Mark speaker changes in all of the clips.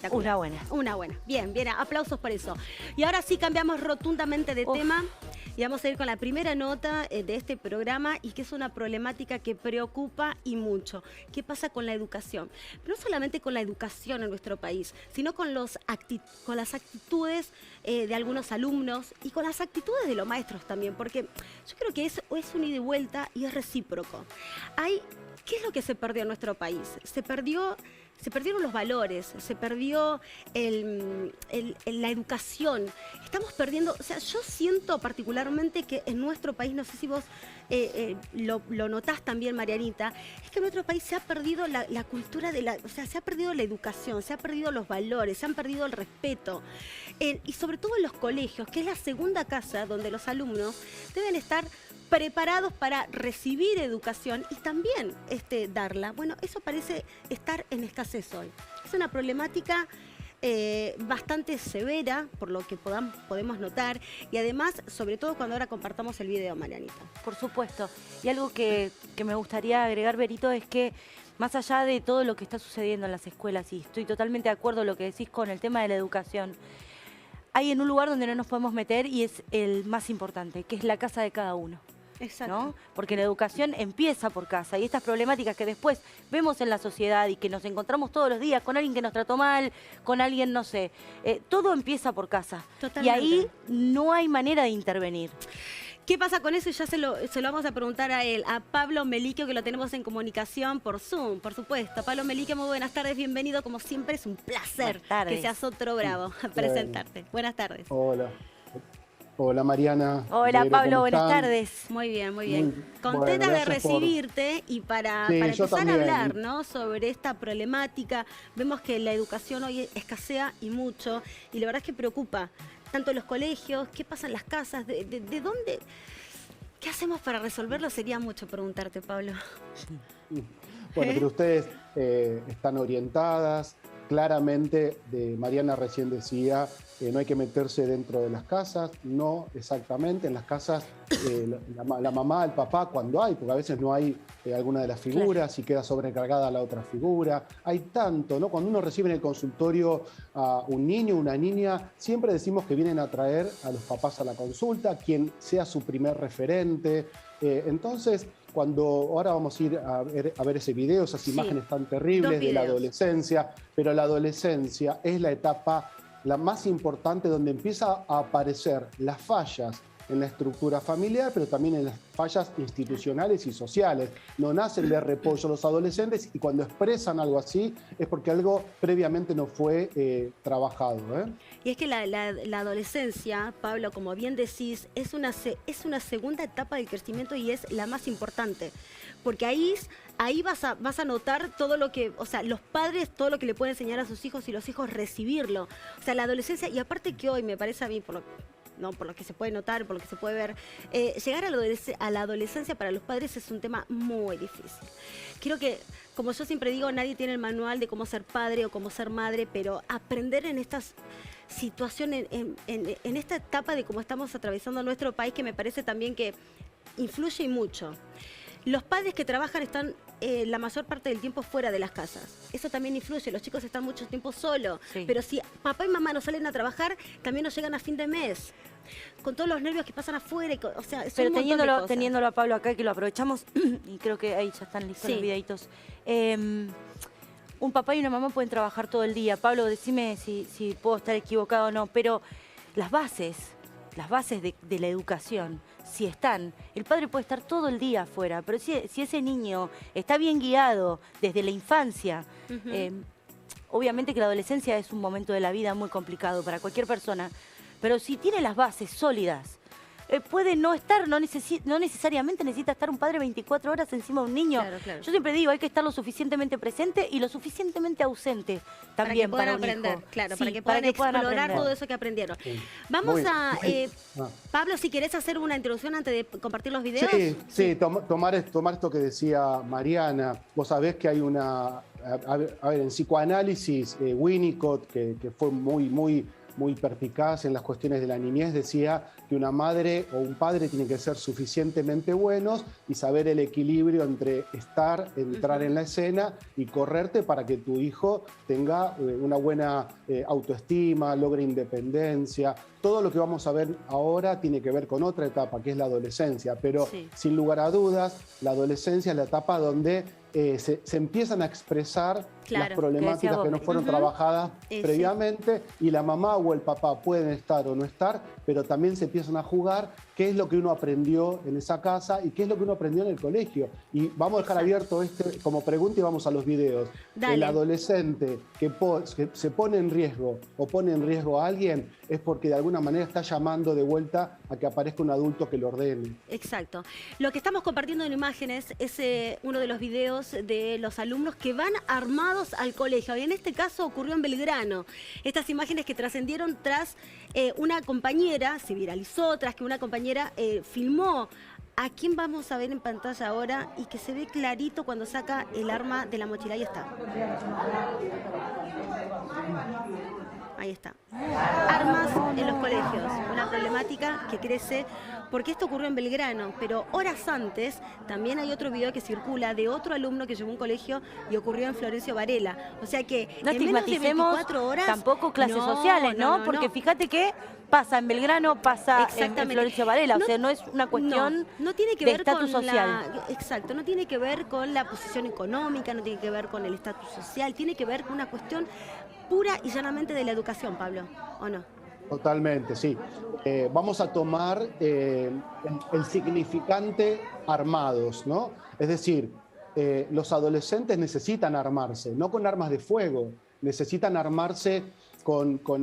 Speaker 1: espectacular.
Speaker 2: Una buena.
Speaker 1: Una buena. Bien, bien, aplausos por eso. Y ahora sí cambiamos rotundamente de tema y vamos a ir con la primera nota de este programa y que es una problemática que preocupa y mucho. ¿Qué pasa con la educación? Pero no solamente con la educación en nuestro país, sino con las actitudes de algunos alumnos y con las actitudes de los maestros también, porque yo creo que es un ida y vuelta y es recíproco. ¿Qué es lo que se perdió en nuestro país? Se perdieron los valores, se perdió la educación. Estamos perdiendo, o sea, yo siento particularmente que en nuestro país, no sé si vos lo notás también, Marianita, es que en nuestro país se ha perdido la cultura o sea, se ha perdido la educación, se ha perdido los valores, se han perdido el respeto. Y sobre todo en los colegios, que es la segunda casa donde los alumnos deben estar preparados para recibir educación y también darla. Bueno, eso parece estar en escasez hoy. Es una problemática bastante severa, por lo que podemos notar, y además, sobre todo cuando ahora compartamos el video, Marianita.
Speaker 2: Por supuesto. Y algo que me gustaría agregar, Berito, es que más allá de todo lo que está sucediendo en las escuelas, y estoy totalmente de acuerdo con lo que decís con el tema de la educación, hay en un lugar donde no nos podemos meter y es el más importante, que es la casa de cada uno.
Speaker 1: Exacto.
Speaker 2: ¿No? Porque la educación empieza por casa y estas problemáticas que después vemos en la sociedad y que nos encontramos todos los días con alguien que nos trató mal, con alguien, no sé, todo empieza por casa.
Speaker 1: Totalmente.
Speaker 2: Y ahí no hay manera de intervenir.
Speaker 1: ¿Qué pasa con eso? Y ya se lo vamos a preguntar a él, a Pablo Meliquio, que lo tenemos en comunicación por Zoom, por supuesto. Pablo Meliquio, muy buenas tardes, bienvenido. Como siempre, es un placer que seas otro bravo a presentarte. Buenas tardes.
Speaker 3: Hola. Hola, Mariana.
Speaker 2: Hola, Pablo, buenas tardes.
Speaker 1: Muy bien, muy bien. Contenta de recibirte y para
Speaker 3: Sí,
Speaker 1: empezar a hablar, ¿no?, sobre esta problemática. Vemos que la educación hoy escasea y mucho, y la verdad es que preocupa tanto en los colegios, qué pasa en las casas, de dónde, qué hacemos para resolverlo, sería mucho preguntarte, Pablo.
Speaker 3: Bueno, pero ustedes están orientadas. Claramente, Mariana recién decía, no hay que meterse dentro de las casas. No exactamente, en las casas la mamá, el papá, cuando hay, porque a veces no hay alguna de las figuras y queda sobrecargada la otra figura. Hay tanto, ¿no? Cuando uno recibe en el consultorio a un niño, una niña, siempre decimos que vienen a traer a los papás a la consulta, quien sea su primer referente. Entonces, cuando ahora vamos a ir a ver ese video, esas imágenes tan terribles de la adolescencia, pero la adolescencia es la etapa la más importante donde empieza a aparecer las fallas en la estructura familiar, pero también en las fallas institucionales y sociales. No nacen de repollo los adolescentes y cuando expresan algo así es porque algo previamente no fue trabajado.
Speaker 1: Y es que la adolescencia, Pablo, como bien decís, es una segunda etapa del crecimiento y es la más importante. Porque ahí vas a notar todo lo que, o sea, los padres, todo lo que le pueden enseñar a sus hijos y los hijos recibirlo. O sea, la adolescencia, y aparte que hoy me parece a mí, por lo que se puede notar, por lo que se puede ver, llegar a la adolescencia para los padres es un tema muy difícil. Creo que, como yo siempre digo, nadie tiene el manual de cómo ser padre o cómo ser madre, pero aprender en estas situaciones, en esta etapa de cómo estamos atravesando nuestro país, que me parece también que influye mucho. Los padres que trabajan están la mayor parte del tiempo fuera de las casas. Eso también influye. Los chicos están mucho tiempo solos. Sí. Pero si papá y mamá no salen a trabajar, también no llegan a fin de mes. Con todos los nervios que pasan afuera. O sea,
Speaker 2: pero teniéndolo a Pablo acá, que lo aprovechamos, y creo que ahí ya están listos los videitos. Un papá y una mamá pueden trabajar todo el día. Pablo, decime si puedo estar equivocado o no, pero las bases de la educación, si están, el padre puede estar todo el día afuera, pero si ese niño está bien guiado desde la infancia, obviamente que la adolescencia es un momento de la vida muy complicado para cualquier persona, pero si tiene las bases sólidas, puede no estar, no necesariamente necesita estar un padre 24 horas encima de un niño. Claro, claro. Yo siempre digo, hay que estar lo suficientemente presente y lo suficientemente ausente también para un hijo.
Speaker 1: Claro, sí, para que puedan explorar todo eso que aprendieron. Sí. Vamos Pablo, si querés hacer una introducción antes de compartir los videos.
Speaker 3: Sí, tomar esto que decía Mariana. Vos sabés que hay una... A ver, en psicoanálisis, Winnicott, que fue muy muy perspicaz en las cuestiones de la niñez, decía que una madre o un padre tiene que ser suficientemente buenos y saber el equilibrio entre entrar en la escena y correrte para que tu hijo tenga una buena autoestima, logre independencia. Todo lo que vamos a ver ahora tiene que ver con otra etapa, que es la adolescencia, pero sin lugar a dudas, la adolescencia es la etapa donde se empiezan a expresar las problemáticas que no fueron trabajadas previamente, y la mamá o el papá pueden estar o no estar, pero también se empiezan a jugar qué es lo que uno aprendió en esa casa y qué es lo que uno aprendió en el colegio. Y vamos a dejar abierto como pregunta y vamos a los videos.
Speaker 1: Dale.
Speaker 3: El adolescente que se pone en riesgo o pone en riesgo a alguien es porque de alguna manera está llamando de vuelta a que aparezca un adulto que lo ordene.
Speaker 1: Exacto. Lo que estamos compartiendo en imágenes es uno de los videos de los alumnos que van armados al colegio. Y en este caso ocurrió en Belgrano. Estas imágenes que trascendieron tras una compañera, se viralizó, tras que una compañera filmó a quién vamos a ver en pantalla ahora y que se ve clarito cuando saca el arma de la mochila. Ahí está. Ahí está. Armas en los colegios, una problemática que crece porque esto ocurrió en Belgrano, pero horas antes también hay otro video que circula de otro alumno que llegó a un colegio y ocurrió en Florencio Varela. O sea que
Speaker 2: no
Speaker 1: en menos de 24 horas...
Speaker 2: tampoco clases sociales, ¿no? Porque fíjate que pasa en Belgrano, pasa en Florencio Varela, o sea, no es una cuestión
Speaker 1: no tiene que
Speaker 2: de
Speaker 1: ver
Speaker 2: estatus
Speaker 1: con
Speaker 2: social.
Speaker 1: Exacto, no tiene que ver con la posición económica, no tiene que ver con el estatus social, tiene que ver con una cuestión pura y llanamente de la educación, Pablo, ¿o no?
Speaker 3: Totalmente, sí. Vamos a tomar el significante armados, ¿no? Es decir, los adolescentes necesitan armarse, no con armas de fuego, necesitan armarse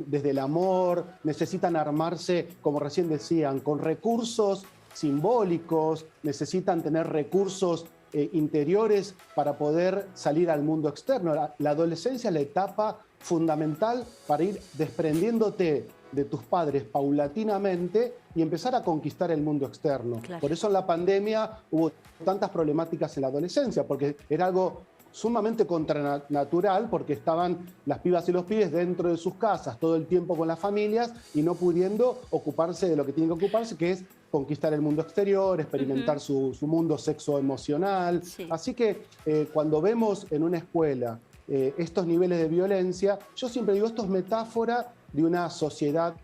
Speaker 3: desde el amor, necesitan armarse, como recién decían, con recursos simbólicos, necesitan tener recursos interiores para poder salir al mundo externo. La adolescencia es la etapa fundamental para ir desprendiéndote de tus padres paulatinamente y empezar a conquistar el mundo externo. Claro. Por eso en la pandemia hubo tantas problemáticas en la adolescencia, porque era algo sumamente contranatural, porque estaban las pibas y los pibes dentro de sus casas todo el tiempo con las familias y no pudiendo ocuparse de lo que tienen que ocuparse, que es conquistar el mundo exterior, experimentar su mundo sexoemocional. Sí. Así que cuando vemos en una escuela estos niveles de violencia, yo siempre digo, esto es metáfora de una sociedad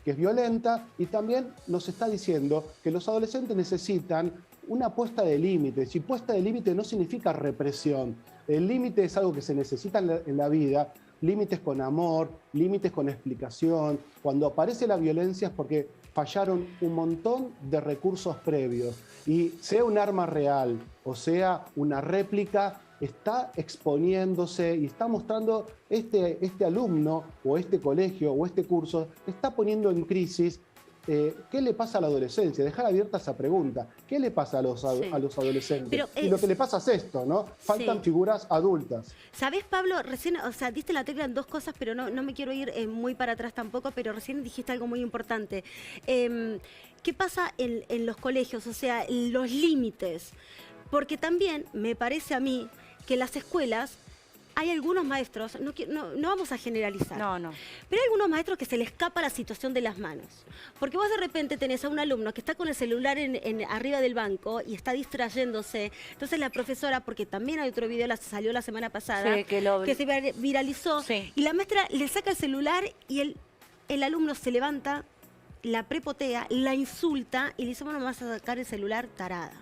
Speaker 3: que es violenta, y también nos está diciendo que los adolescentes necesitan una puesta de límites, y puesta de límite no significa represión. El límite es algo que se necesita en la vida, límites con amor, límites con explicación. Cuando aparece la violencia es porque fallaron un montón de recursos previos, y sea un arma real o sea una réplica, está exponiéndose y está mostrando este alumno o este colegio o este curso, está poniendo en crisis qué le pasa a la adolescencia. Dejar abierta esa pregunta. ¿Qué le pasa a los adolescentes? Pero, y lo que le pasa es esto, ¿no? Faltan figuras adultas.
Speaker 1: ¿Sabés, Pablo? Recién, o sea, diste la tecla en dos cosas, pero no me quiero ir muy para atrás tampoco, pero recién dijiste algo muy importante. ¿Qué pasa en los colegios? O sea, los límites. Porque también me parece a mí que las escuelas, hay algunos maestros, no vamos a generalizar, pero hay algunos maestros que se les escapa la situación de las manos. Porque vos de repente tenés a un alumno que está con el celular arriba del banco y está distrayéndose. Entonces la profesora, porque también hay otro video, salió la semana pasada, que se viralizó, y la maestra le saca el celular y el alumno se levanta, la prepotea, la insulta y le dice, bueno, me vas a sacar el celular, tarada.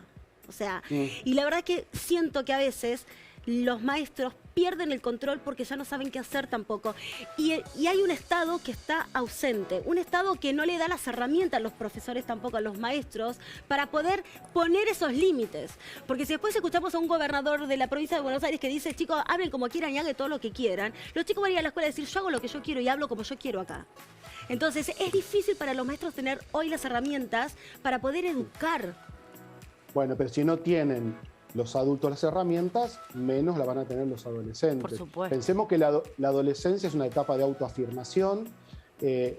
Speaker 1: O sea, y la verdad que siento que a veces los maestros pierden el control porque ya no saben qué hacer tampoco. Y hay un Estado que está ausente, un Estado que no le da las herramientas a los profesores tampoco, a los maestros, para poder poner esos límites. Porque si después escuchamos a un gobernador de la provincia de Buenos Aires que dice, chicos, hablen como quieran y hagan todo lo que quieran, los chicos van a ir a la escuela y decir, yo hago lo que yo quiero y hablo como yo quiero acá. Entonces es difícil para los maestros tener hoy las herramientas para poder educar.
Speaker 3: Bueno, pero si no tienen los adultos las herramientas, menos la van a tener los adolescentes.
Speaker 2: Por supuesto.
Speaker 3: Pensemos que la adolescencia es una etapa de autoafirmación,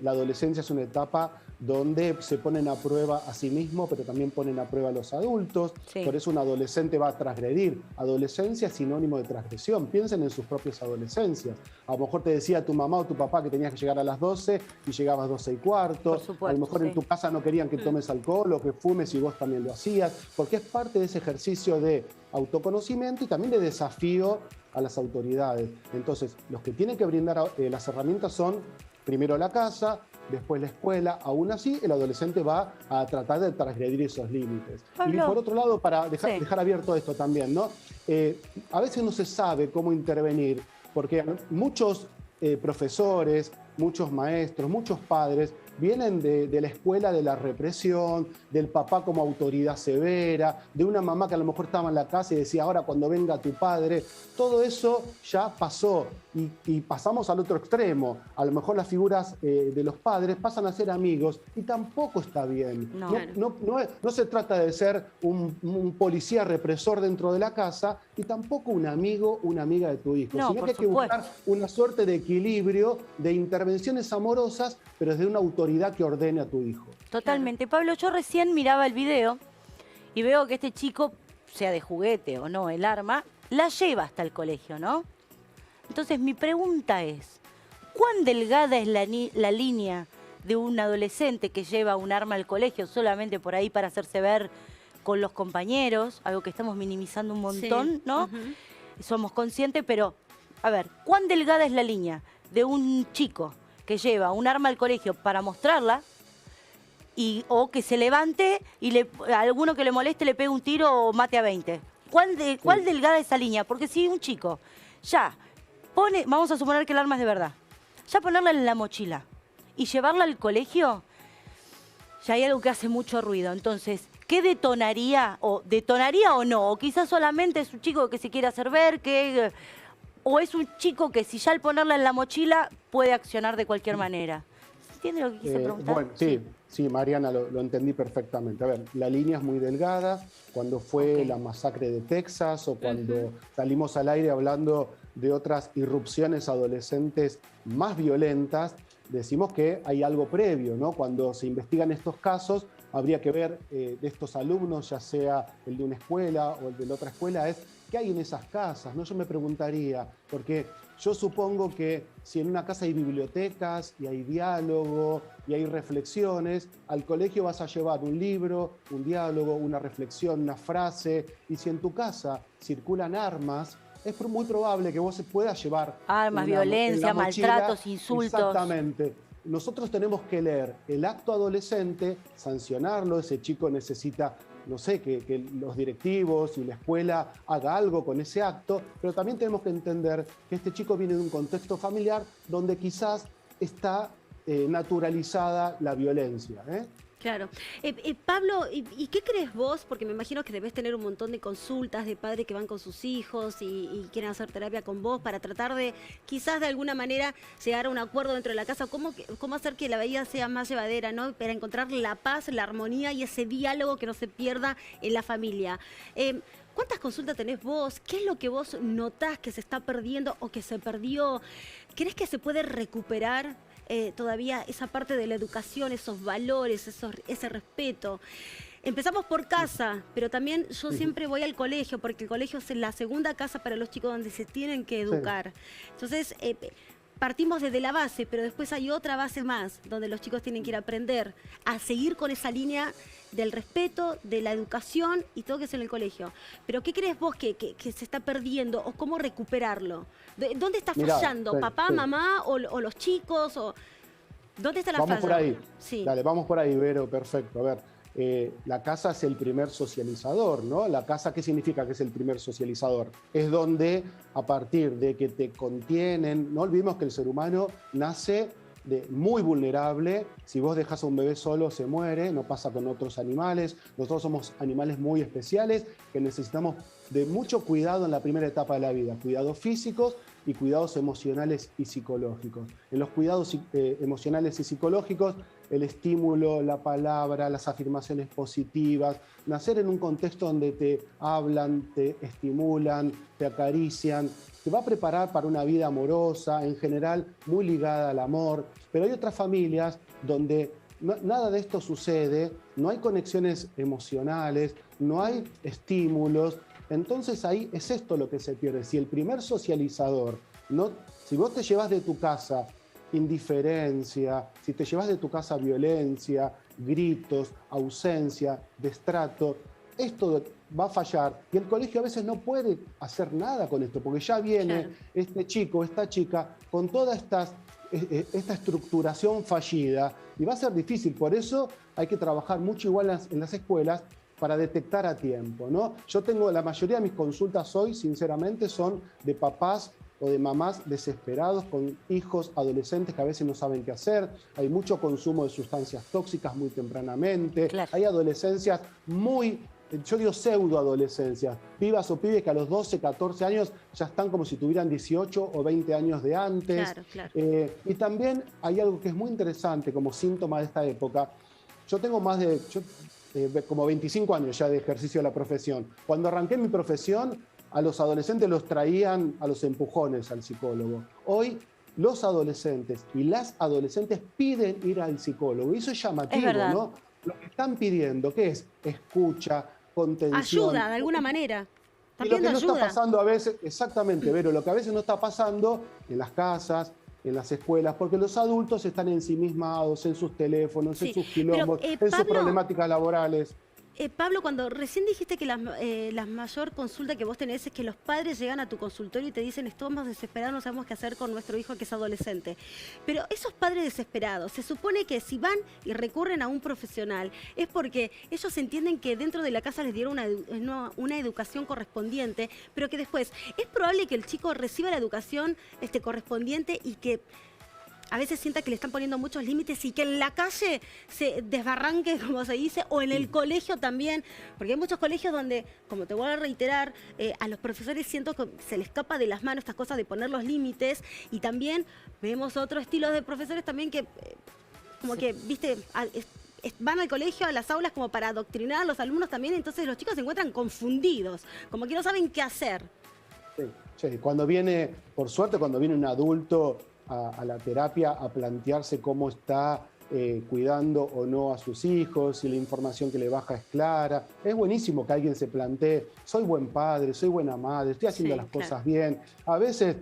Speaker 3: la adolescencia es una etapa donde se ponen a prueba a sí mismos, pero también ponen a prueba a los adultos.
Speaker 2: Sí.
Speaker 3: Por eso un adolescente va a transgredir. Adolescencia es sinónimo de transgresión. Piensen en sus propias adolescencias. A lo mejor te decía tu mamá o tu papá que tenías que llegar a las 12 y llegabas 12 y cuarto.
Speaker 2: Por supuesto,
Speaker 3: a lo mejor en tu casa no querían que tomes alcohol o que fumes y vos también lo hacías, porque es parte de ese ejercicio de autoconocimiento y también de desafío a las autoridades. Entonces, los que tienen que brindar las herramientas son primero la casa, después la escuela. Aún así, el adolescente va a tratar de transgredir esos límites.
Speaker 2: Pablo.
Speaker 3: Y por otro lado, para
Speaker 2: Sí.
Speaker 3: dejar abierto esto también, ¿no? A veces no se sabe cómo intervenir, porque muchos profesores, muchos maestros, muchos padres vienen de la escuela de la represión, del papá como autoridad severa, de una mamá que a lo mejor estaba en la casa y decía, ahora cuando venga tu padre. Todo eso ya pasó y pasamos al otro extremo. A lo mejor las figuras de los padres pasan a ser amigos y tampoco está bien. No se trata de ser un policía represor dentro de la casa y tampoco un amigo, una amiga de tu hijo, sino que hay que buscar una suerte de equilibrio, de intervenciones amorosas, pero desde una autoridad que ordene a tu hijo.
Speaker 2: Totalmente. Pablo, yo recién miraba el video y veo que este chico, sea de juguete o no, el arma, la lleva hasta el colegio, ¿no? Entonces mi pregunta es, ¿cuán delgada es la línea de un adolescente que lleva un arma al colegio solamente por ahí para hacerse ver con los compañeros? Algo que estamos minimizando un montón, ¿no? Somos conscientes, pero, a ver, ¿cuán delgada es la línea de un chico que lleva un arma al colegio para mostrarla o que se levante y a alguno que le moleste le pegue un tiro o mate a 20? ¿Cuál delgada es esa línea? Porque si un chico ya pone, vamos a suponer que el arma es de verdad, ya ponerla en la mochila y llevarla al colegio, ya hay algo que hace mucho ruido. Entonces, ¿qué detonaría? ¿O detonaría o no? O quizás solamente es un chico que se quiere hacer ver, o es un chico que si ya al ponerla en la mochila puede accionar de cualquier manera. ¿Entiende lo que quise preguntar?
Speaker 3: Bueno, sí, Mariana, lo entendí perfectamente. A ver, la línea es muy delgada. Cuando fue la masacre de Texas o cuando salimos al aire hablando de otras irrupciones adolescentes más violentas, decimos que hay algo previo, ¿no? Cuando se investigan estos casos, habría que ver de estos alumnos, ya sea el de una escuela o el de la otra escuela, es qué hay en esas casas, ¿no? Yo me preguntaría, porque yo supongo que si en una casa hay bibliotecas y hay diálogo y hay reflexiones, al colegio vas a llevar un libro, un diálogo, una reflexión, una frase, y si en tu casa circulan armas, es muy probable que vos puedas llevar
Speaker 2: armas, violencia, maltratos, insultos.
Speaker 3: Exactamente. Nosotros tenemos que leer el acto adolescente, sancionarlo. Ese chico necesita, no sé, que los directivos y la escuela haga algo con ese acto, pero también tenemos que entender que este chico viene de un contexto familiar donde quizás está naturalizada la violencia.
Speaker 1: Claro. Pablo, ¿y qué crees vos? Porque me imagino que debes tener un montón de consultas de padres que van con sus hijos y quieren hacer terapia con vos para tratar de, quizás de alguna manera, llegar a un acuerdo dentro de la casa. ¿Cómo hacer que la vida sea más llevadera, ¿no? Para encontrar la paz, la armonía y ese diálogo que no se pierda en la familia. ¿Cuántas consultas tenés vos? ¿Qué es lo que vos notás que se está perdiendo o que se perdió? ¿Crees que se puede recuperar todavía esa parte de la educación, esos valores, ese respeto? Empezamos por casa, pero también yo siempre voy al colegio, porque el colegio es la segunda casa para los chicos donde se tienen que educar. Entonces, partimos desde la base, pero después hay otra base más, donde los chicos tienen que ir a aprender a seguir con esa línea del respeto, de la educación y todo que es en el colegio. Pero ¿qué crees vos que se está perdiendo o cómo recuperarlo? ¿Dónde está fallando? ¿Papá, mamá o los chicos? ¿Dónde está la falla?
Speaker 3: Vamos por ahí.
Speaker 1: Sí.
Speaker 3: Dale, vamos por ahí, Vero, perfecto. A ver, la casa es el primer socializador, ¿no? La casa, ¿qué significa que es el primer socializador? Es donde, a partir de que te contienen, no olvidemos que el ser humano nace muy vulnerable. Si vos dejas a un bebé solo, se muere, no pasa con otros animales. Nosotros somos animales muy especiales que necesitamos de mucho cuidado en la primera etapa de la vida. Cuidados físicos, y cuidados emocionales y psicológicos. En los cuidados emocionales y psicológicos, el estímulo, la palabra, las afirmaciones positivas, nacer en un contexto donde te hablan, te estimulan, te acarician, te va a preparar para una vida amorosa, en general muy ligada al amor, pero hay otras familias donde nada de esto sucede, no hay conexiones emocionales, no hay estímulos. Entonces ahí es esto lo que se pierde. Si el primer socializador, si vos te llevas de tu casa indiferencia, si te llevas de tu casa violencia, gritos, ausencia, destrato, esto va a fallar. Y el colegio a veces no puede hacer nada con esto, porque ya viene este chico, esta chica, con toda esta estructuración fallida, y va a ser difícil. Por eso hay que trabajar mucho igual en las escuelas para detectar a tiempo, ¿no? Yo tengo, la mayoría de mis consultas hoy, sinceramente, son de papás o de mamás desesperados con hijos adolescentes que a veces no saben qué hacer. Hay mucho consumo de sustancias tóxicas muy tempranamente. Claro. Hay adolescencias yo digo pseudoadolescencias, pibas o pibes que a los 12, 14 años ya están como si tuvieran 18 o 20 años de antes. Claro. Y también hay algo que es muy interesante como síntoma de esta época. Yo tengo como 25 años ya de ejercicio de la profesión. Cuando arranqué mi profesión, a los adolescentes los traían a los empujones al psicólogo. Hoy los adolescentes y las adolescentes piden ir al psicólogo. Y eso es llamativo, ¿no? Lo que están pidiendo, ¿qué es? Escucha, contención.
Speaker 1: Ayuda, de alguna manera.
Speaker 3: Y lo que no está pasando a veces, exactamente, Vero, lo que a veces no está pasando en las casas, en las escuelas, porque los adultos están ensimismados en sus teléfonos, en sus quilombos, en sus problemáticas laborales.
Speaker 1: Pablo, cuando recién dijiste que la mayor consulta que vos tenés es que los padres llegan a tu consultorio y te dicen estamos desesperados, no sabemos qué hacer con nuestro hijo que es adolescente. Pero esos padres desesperados, se supone que si van y recurren a un profesional es porque ellos entienden que dentro de la casa les dieron una educación correspondiente, pero que después es probable que el chico reciba la educación correspondiente y que a veces sienta que le están poniendo muchos límites y que en la calle se desbarranque, como se dice, o en el colegio también, porque hay muchos colegios donde, como te voy a reiterar, a los profesores siento que se les escapa de las manos estas cosas de poner los límites, y también vemos otros estilos de profesores también que, como que, viste, van al colegio, a las aulas como para adoctrinar a los alumnos también, entonces los chicos se encuentran confundidos, como que no saben qué hacer.
Speaker 3: Sí, cuando viene, por suerte, cuando viene un adulto a la terapia a plantearse cómo está cuidando o no a sus hijos, si la información que le baja es clara. Es buenísimo que alguien se plantee, soy buen padre, soy buena madre, estoy haciendo las cosas bien. A veces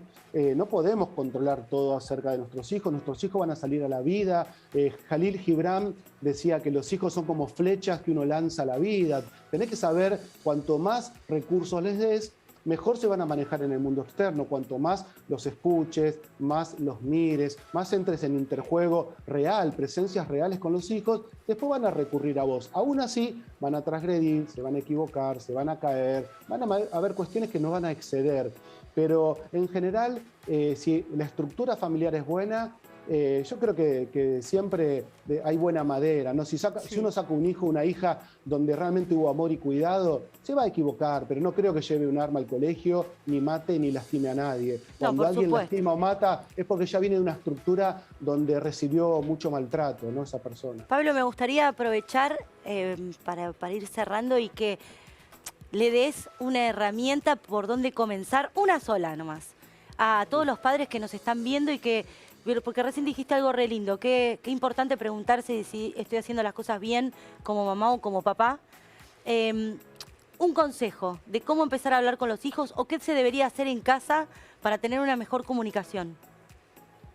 Speaker 3: no podemos controlar todo acerca de nuestros hijos van a salir a la vida. Jalil Gibran decía que los hijos son como flechas que uno lanza a la vida. Tenés que saber cuanto más recursos les des, mejor se van a manejar en el mundo externo. Cuanto más los escuches, más los mires, más entres en interjuego real, presencias reales con los hijos, después van a recurrir a vos. Aún así, van a transgredir, se van a equivocar, se van a caer, van a haber cuestiones que no van a exceder. Pero en general, si la estructura familiar es buena, yo creo que siempre hay buena madera, ¿no? Si uno saca un hijo o una hija donde realmente hubo amor y cuidado, se va a equivocar, pero no creo que lleve un arma al colegio, ni mate ni lastime a nadie. Cuando alguien lastima o mata es porque ya viene de una estructura donde recibió mucho maltrato, ¿no? Esa persona.
Speaker 2: Pablo, me gustaría aprovechar para ir cerrando y que le des una herramienta por donde comenzar, una sola nomás, a todos los padres que nos están viendo y que... Porque recién dijiste algo re lindo, qué importante preguntarse si estoy haciendo las cosas bien como mamá o como papá. Un consejo de cómo empezar a hablar con los hijos o qué se debería hacer en casa para tener una mejor comunicación.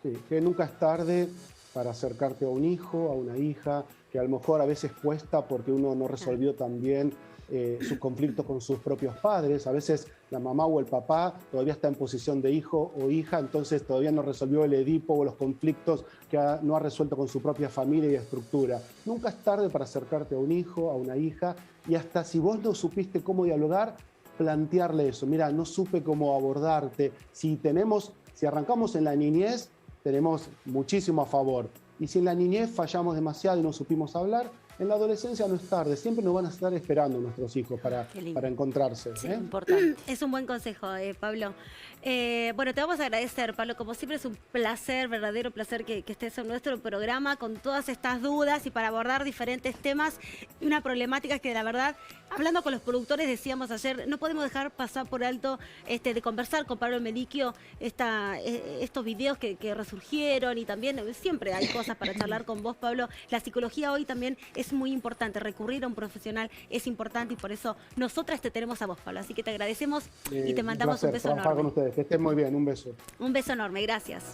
Speaker 3: Sí, que nunca es tarde para acercarte a un hijo, a una hija, que a lo mejor a veces cuesta porque uno no resolvió tan bien sus conflictos con sus propios padres. A veces la mamá o el papá todavía está en posición de hijo o hija, entonces todavía no resolvió el Edipo o los conflictos que no ha resuelto con su propia familia y estructura. Nunca es tarde para acercarte a un hijo, a una hija, y hasta si vos no supiste cómo dialogar, plantearle eso. Mira, no supe cómo abordarte. Si arrancamos en la niñez, tenemos muchísimo a favor. Y si en la niñez fallamos demasiado y no supimos hablar, En la adolescencia no es tarde, siempre nos van a estar esperando nuestros hijos para encontrarse.
Speaker 1: Sí,
Speaker 2: importante.
Speaker 1: Es un buen consejo, Pablo. Bueno, te vamos a agradecer, Pablo. Como siempre es un placer, verdadero placer que estés en nuestro programa con todas estas dudas y para abordar diferentes temas y una problemática que la verdad, hablando con los productores, decíamos ayer, no podemos dejar pasar por alto de conversar con Pablo Meliquio estos videos que resurgieron y también siempre hay cosas para charlar con vos, Pablo. La psicología hoy también es muy importante, recurrir a un profesional es importante y por eso nosotras te tenemos a vos, Pablo. Así que te agradecemos y te mandamos un beso enorme.
Speaker 3: Con ustedes. Que estén muy bien, un beso.
Speaker 1: Un beso enorme, gracias.